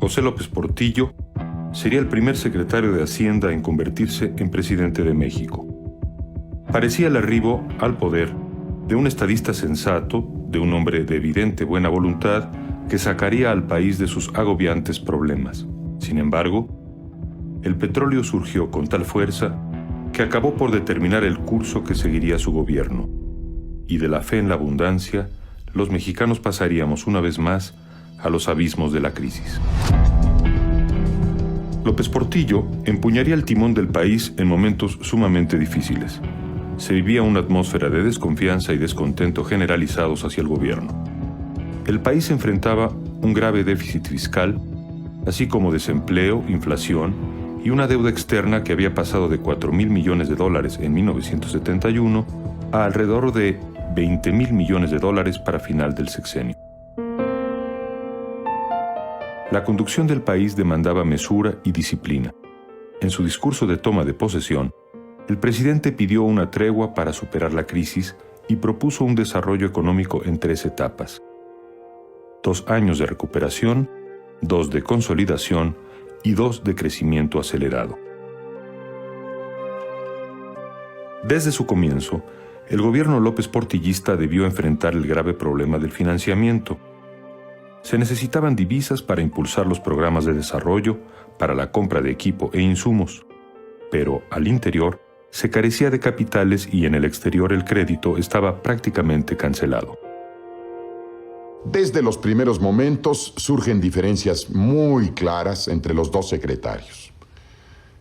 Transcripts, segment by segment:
José López Portillo sería el primer secretario de Hacienda en convertirse en presidente de México. Parecía el arribo al poder de un estadista sensato, de un hombre de evidente buena voluntad que sacaría al país de sus agobiantes problemas. Sin embargo, el petróleo surgió con tal fuerza que acabó por determinar el curso que seguiría su gobierno. Y de la fe en la abundancia, los mexicanos pasaríamos una vez más a los abismos de la crisis. López Portillo empuñaría el timón del país en momentos sumamente difíciles. Se vivía una atmósfera de desconfianza y descontento generalizados hacia el gobierno. El país enfrentaba un grave déficit fiscal, así como desempleo, inflación y una deuda externa que había pasado de $4,000 millones en 1971 a alrededor de $20,000 millones para final del sexenio. La conducción del país demandaba mesura y disciplina. En su discurso de toma de posesión, el presidente pidió una tregua para superar la crisis y propuso un desarrollo económico en 3 etapas. 2 años de recuperación, 2 de consolidación y 2 de crecimiento acelerado. Desde su comienzo, el gobierno López Portillista debió enfrentar el grave problema del financiamiento. Se necesitaban divisas para impulsar los programas de desarrollo, para la compra de equipo e insumos, pero al interior se carecía de capitales y en el exterior el crédito estaba prácticamente cancelado. Desde los primeros momentos surgen diferencias muy claras entre los 2 secretarios.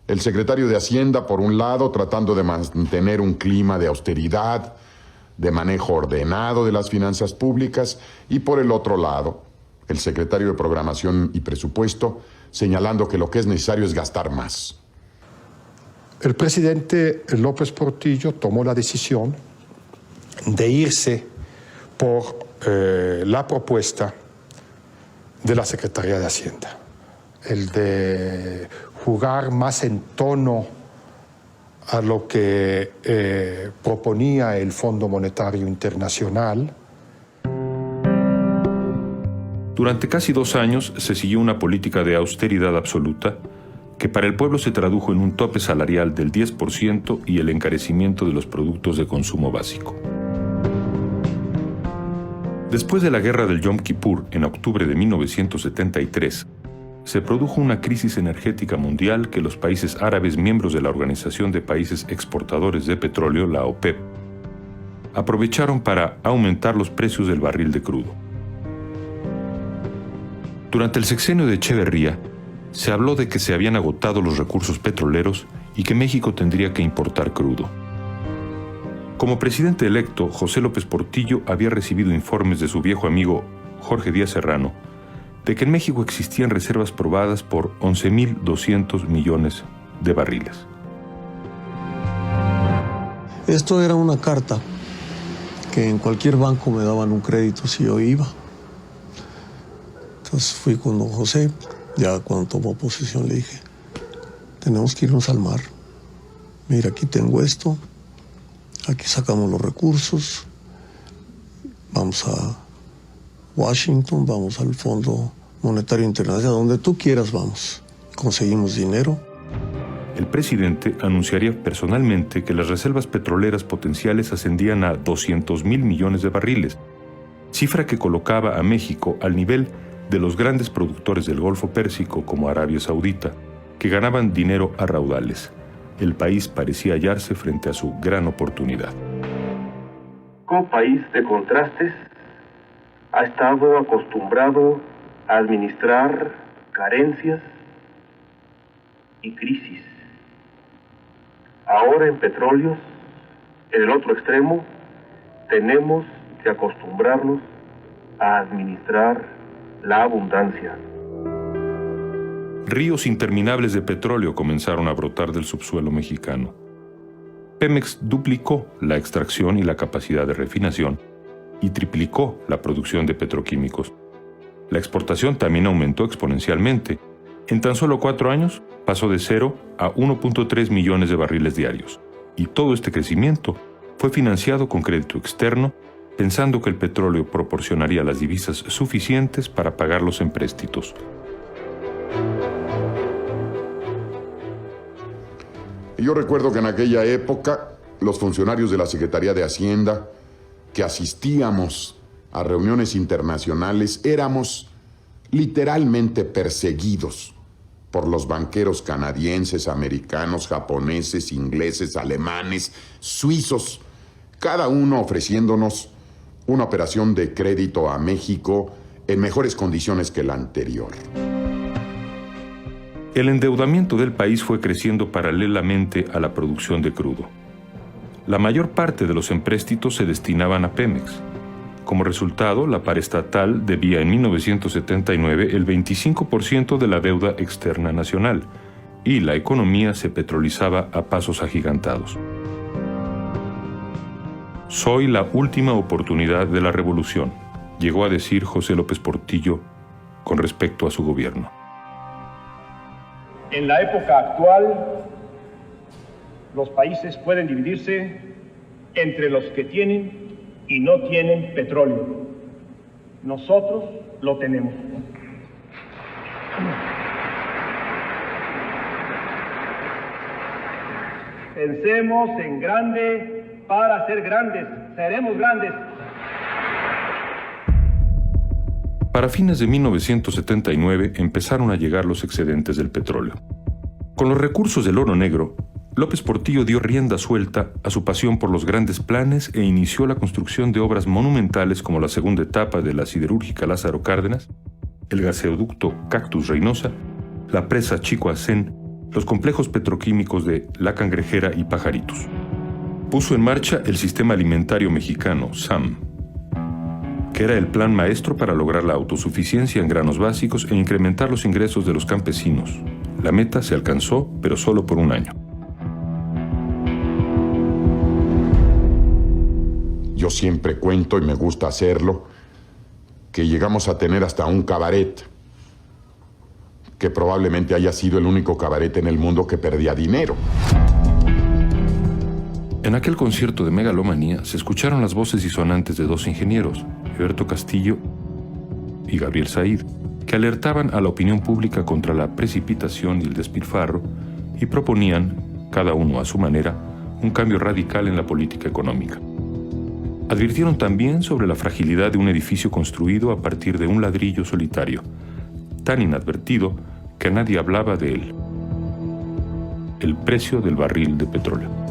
El secretario de Hacienda, por un lado, tratando de mantener un clima de austeridad, de manejo ordenado de las finanzas públicas, y por el otro lado, el secretario de Programación y Presupuesto, señalando que lo que es necesario es gastar más. El presidente López Portillo tomó la decisión de irse por la propuesta de la Secretaría de Hacienda, el de jugar más en tono a lo que proponía el Fondo Monetario Internacional. Durante casi 2 años se siguió una política de austeridad absoluta que para el pueblo se tradujo en un tope salarial del 10% y el encarecimiento de los productos de consumo básico. Después de la guerra del Yom Kippur, en octubre de 1973, se produjo una crisis energética mundial que los países árabes miembros de la Organización de Países Exportadores de Petróleo, la OPEP, aprovecharon para aumentar los precios del barril de crudo. Durante el sexenio de Echeverría, se habló de que se habían agotado los recursos petroleros y que México tendría que importar crudo. Como presidente electo, José López Portillo había recibido informes de su viejo amigo Jorge Díaz Serrano de que en México existían reservas probadas por 11,200 millones de barriles. Esto era una carta que en cualquier banco me daban un crédito si yo iba. Entonces fui con don José, ya cuando tomó posesión le dije, tenemos que irnos al mar. Mira, aquí tengo esto, aquí sacamos los recursos, vamos a Washington, vamos al Fondo Monetario Internacional, donde tú quieras vamos. Conseguimos dinero. El presidente anunciaría personalmente que las reservas petroleras potenciales ascendían a 200,000 millones de barriles, cifra que colocaba a México al nivel de los grandes productores del Golfo Pérsico como Arabia Saudita, que ganaban dinero a raudales. El país parecía hallarse frente a su gran oportunidad. Como país de contrastes, ha estado acostumbrado a administrar carencias y crisis. Ahora en petróleos, en el otro extremo, tenemos que acostumbrarnos a administrar la abundancia. Ríos interminables de petróleo comenzaron a brotar del subsuelo mexicano. Pemex duplicó la extracción y la capacidad de refinación y triplicó la producción de petroquímicos. La exportación también aumentó exponencialmente. En tan solo 4 años pasó de 0 a 1.3 millones de barriles diarios. Y todo este crecimiento fue financiado con crédito externo, pensando que el petróleo proporcionaría las divisas suficientes para pagar los empréstitos. Yo recuerdo que en aquella época los funcionarios de la Secretaría de Hacienda que asistíamos a reuniones internacionales éramos literalmente perseguidos por los banqueros canadienses, americanos, japoneses, ingleses, alemanes, suizos, cada uno ofreciéndonos una operación de crédito a México en mejores condiciones que la anterior. El endeudamiento del país fue creciendo paralelamente a la producción de crudo. La mayor parte de los empréstitos se destinaban a Pemex. Como resultado, la paraestatal debía en 1979 el 25% de la deuda externa nacional y la economía se petrolizaba a pasos agigantados. Soy la última oportunidad de la revolución, llegó a decir José López Portillo con respecto a su gobierno. En la época actual, los países pueden dividirse entre los que tienen y no tienen petróleo. Nosotros lo tenemos. Pensemos en grande para ser grandes. Seremos grandes. Para fines de 1979 empezaron a llegar los excedentes del petróleo. Con los recursos del oro negro, López Portillo dio rienda suelta a su pasión por los grandes planes e inició la construcción de obras monumentales como la segunda etapa de la siderúrgica Lázaro Cárdenas, el gaseoducto Cactus Reynosa, la presa Chicoacén, los complejos petroquímicos de La Cangrejera y Pajaritos. Puso en marcha el Sistema Alimentario Mexicano, SAM, que era el plan maestro para lograr la autosuficiencia en granos básicos e incrementar los ingresos de los campesinos. La meta se alcanzó, pero solo por un año. Yo siempre cuento, y me gusta hacerlo, que llegamos a tener hasta un cabaret, que probablemente haya sido el único cabaret en el mundo que perdía dinero. En aquel concierto de megalomanía se escucharon las voces disonantes de dos ingenieros, Alberto Castillo y Gabriel Said, que alertaban a la opinión pública contra la precipitación y el despilfarro y proponían, cada uno a su manera, un cambio radical en la política económica. Advirtieron también sobre la fragilidad de un edificio construido a partir de un ladrillo solitario, tan inadvertido que nadie hablaba de él: el precio del barril de petróleo.